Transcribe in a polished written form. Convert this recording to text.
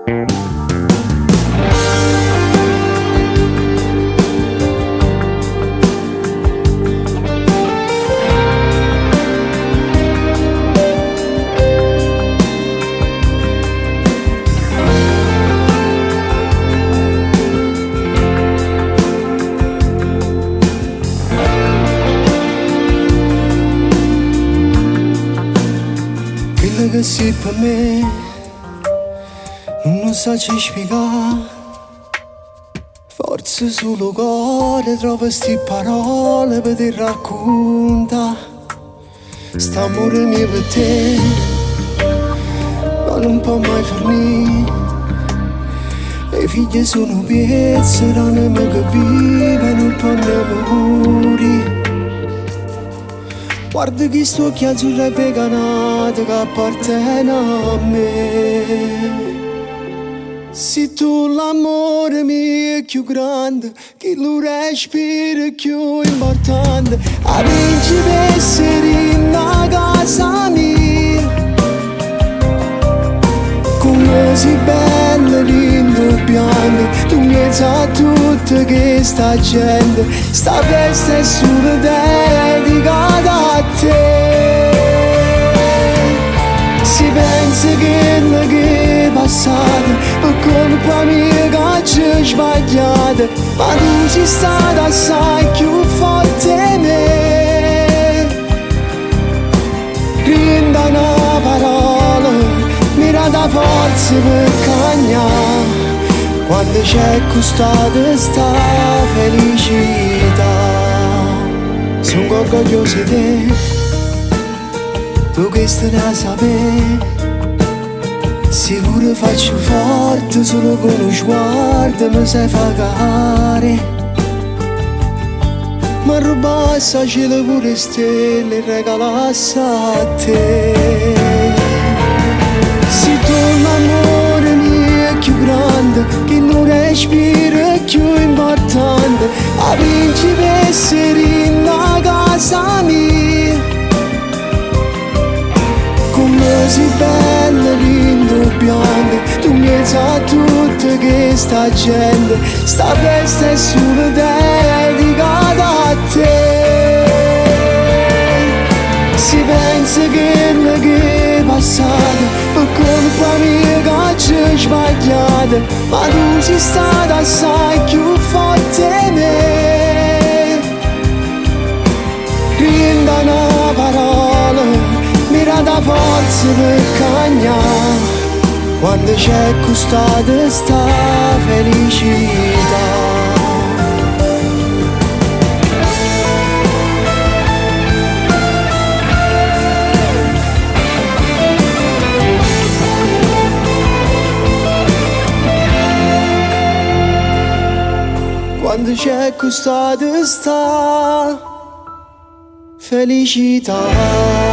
Quello che sei per me non so ci spiegare. Forse solo cuore trova sti parole per ti racconta. St'amore mio per te ma non può mai fornire. E i figli sono pezzi d'anima che vive non può ne morire. Guarda che sto chiasso è veganato che appartiene a me. Se tu l'amore mio è più grande, che lo respiro è più importante. A vinci per essere in casa mia. Come sei bella, rimpianto, tu mi sai tutto che sta gente. Sta festa è solo dedicata a te. Si pensa che è passato per colpa mia che ci ho sbagliato, ma tu sei stata assai più forte di me. Rinda una parola, mira da forza per cagnare. Quando c'è custata sta felicità, sono orgoglioso di te, tu che stai a sapere. Sicuro faccio forte solo con lo sguardo mi sai pagare. Ma rubassa cielo pure stelle regalassa a te. Se tu l'amore mio è più grande, che non respiro è più importante. A vinci per essere in casa mia. Come sei bella, rimpianto, tu mi sai tutto che sta gente. Sta festa è solo dedicata a te. Si pensa che è passato per colpa mia che ci ho sbagliato, ma tu sei stata assai più forte di me. Rinda una parola, mira da forza per cagnare. Quando c'è custata sta felicità. Quando c'è custata sta felicità.